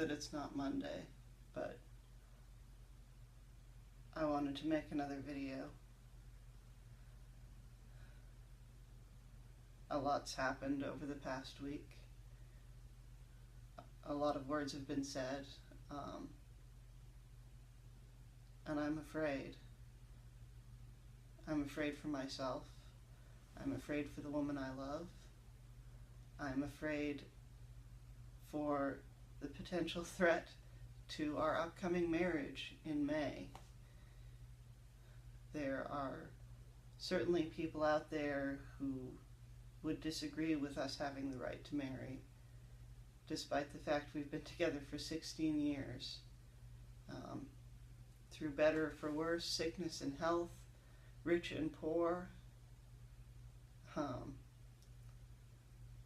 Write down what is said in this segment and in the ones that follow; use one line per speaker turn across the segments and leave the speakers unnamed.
that it's not Monday, but I wanted to make another video. A lot's happened over the past week. A lot of words have been said, and I'm afraid. I'm afraid for myself. I'm afraid for the woman I love. I'm afraid for the potential threat to our upcoming marriage in May. There are certainly people out there who would disagree with us having the right to marry, despite the fact we've been together for 16 years. Through better or for worse, sickness and health, rich and poor.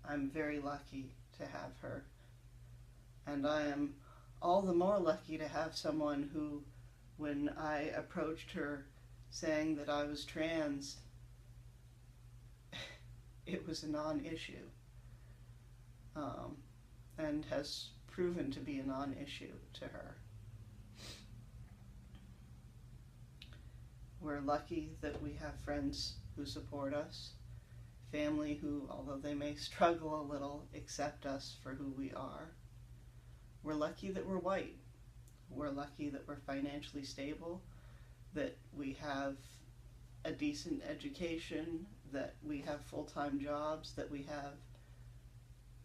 I'm very lucky to have her. And I am all the more lucky to have someone who, when I approached her saying that I was trans, it was a non-issue, and has proven to be a non-issue to her. We're lucky that we have friends who support us, family who, although they may struggle a little, accept us for who we are. We're lucky that we're white. We're lucky that we're financially stable, that we have a decent education, that we have full-time jobs, that we have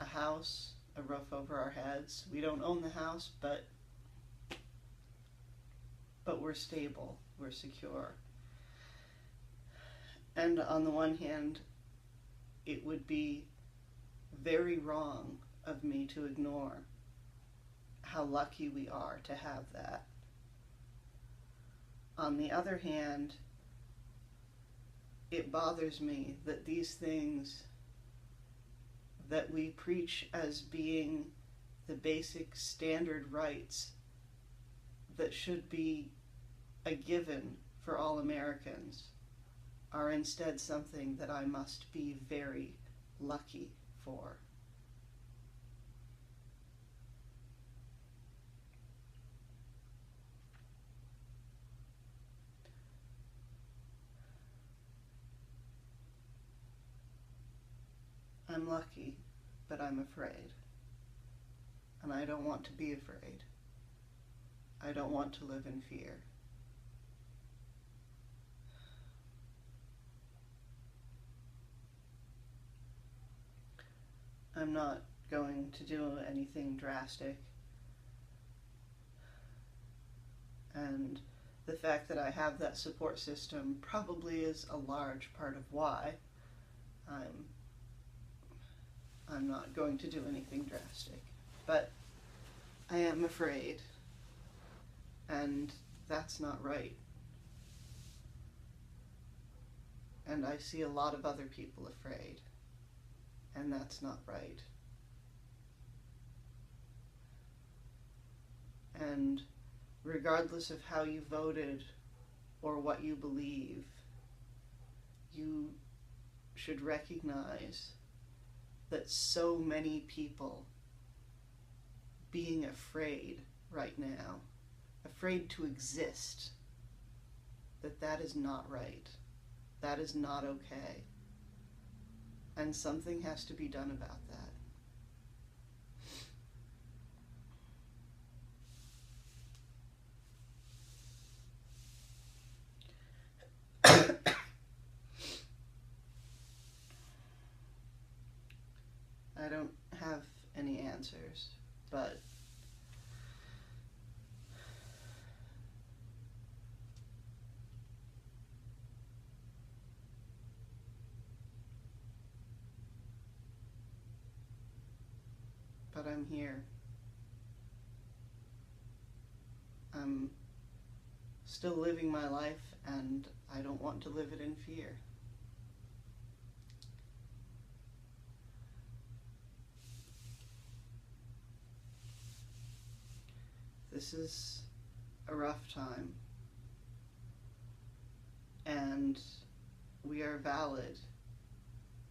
a house, a roof over our heads. We don't own the house, but we're stable, we're secure. And on the one hand, it would be very wrong of me to ignore how lucky we are to have that. On the other hand, it bothers me that these things that we preach as being the basic standard rights that should be a given for all Americans are instead something that I must be very lucky for. I'm lucky, but I'm afraid. And I don't want to be afraid. I don't want to live in fear. I'm not going to do anything drastic. And the fact that I have that support system probably is a large part of why I'm not going to do anything drastic. But I am afraid, and that's not right. And I see a lot of other people afraid, and that's not right. And regardless of how you voted or what you believe, you should recognize that so many people being afraid right now, afraid to exist, that is not right. That is not okay. And something has to be done about that. I don't have any answers, but I'm here. I'm still living my life, and I don't want to live it in fear. This is a rough time, and we are valid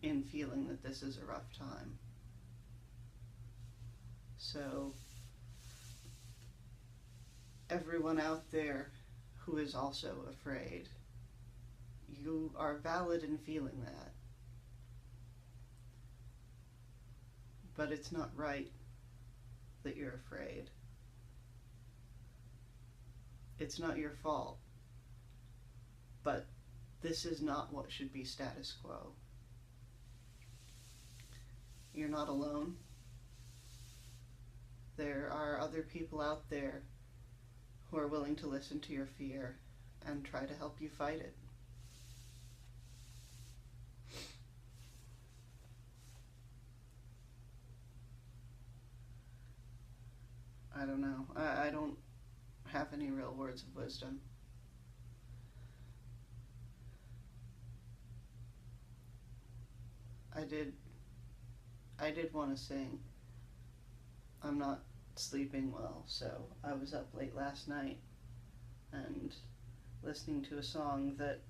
in feeling that this is a rough time. So everyone out there who is also afraid. You are valid in feeling that. But it's not right that you're afraid. It's not your fault. But this is not what should be status quo. You're not alone. There are other people out there who are willing to listen to your fear and try to help you fight it. I don't know. I don't have any real words of wisdom. I did want to sing. I'm not sleeping well, so I was up late last night and listening to a song that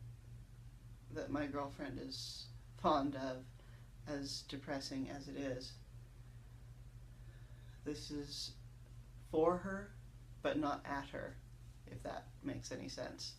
my girlfriend is fond of, as depressing as it is. This is for her, but not at her, if that makes any sense.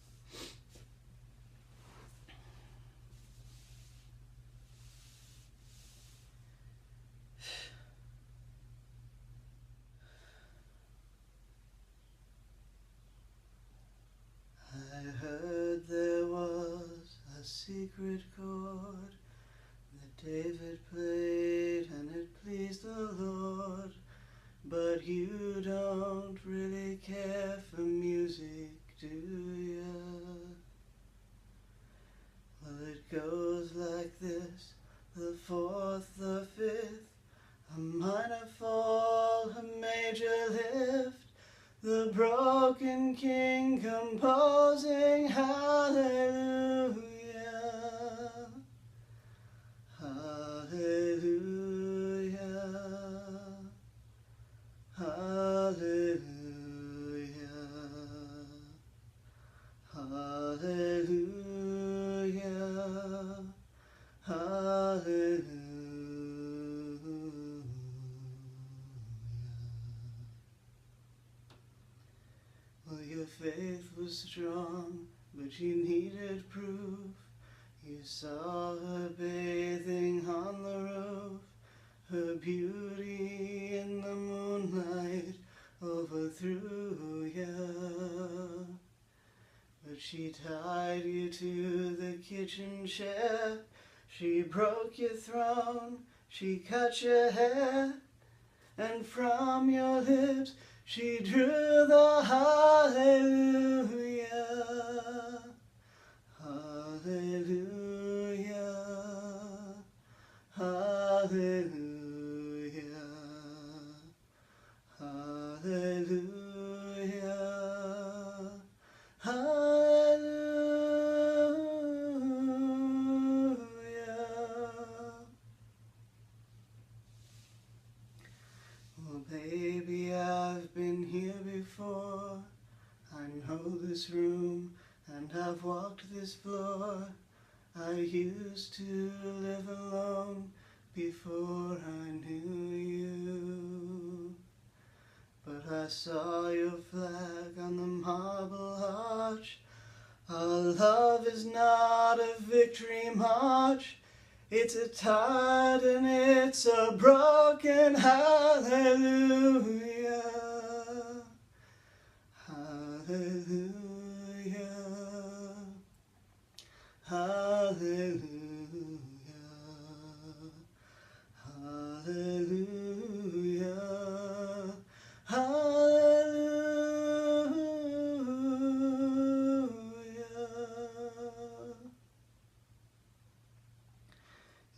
I heard there was a secret chord that David played and it pleased the Lord. But you don't really care for music, do ya? Well, it goes like this: the fourth, the fifth, a minor fall, a major lift, the broken king composing hallelujah, hallelujah, hallelujah, hallelujah, hallelujah. Well, your faith was strong, but you needed proof. You saw her bathing on the roof. Her beauty in the moonlight overthrew ya. But she tied you to the kitchen chair. She broke your throne, she cut your hair, and from your lips she drew the hallelujah, hallelujah, hallelujah, hallelujah, hallelujah. Well, baby, I've been here before. I know this room and I've walked this floor. I used to live alone before I knew you. But I saw your flag on the marble arch. Our love is not a victory march. It's a tide and it's a broken hallelujah, hallelujah, hallelujah, hallelujah, hallelujah.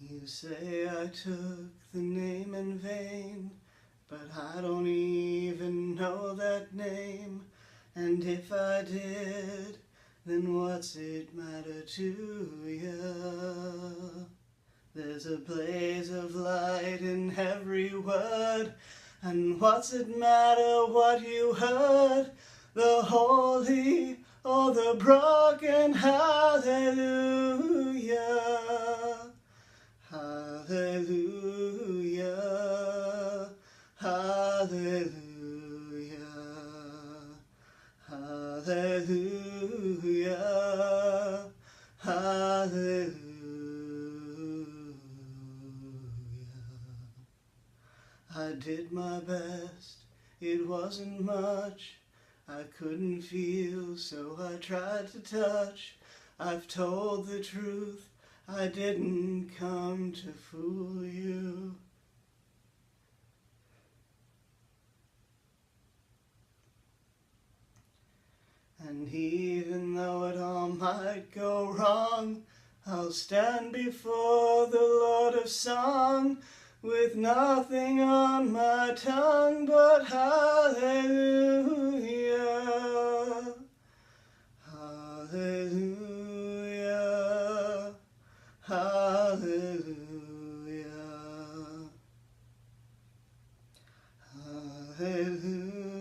You say I took the name in vain, but I don't even know that name. And if I did, then what's it matter to ya? There's a blaze of light in every word, and what's it matter what you heard? The holy or the broken hallelujah, hallelujah, hallelujah, Hallelujah, hallelujah. I did my best, it wasn't much. I couldn't feel, so I tried to touch. I've told the truth, I didn't come to fool you. And even though it all might go wrong, I'll stand before the Lord of Song with nothing on my tongue but hallelujah, hallelujah, hallelujah, hallelujah.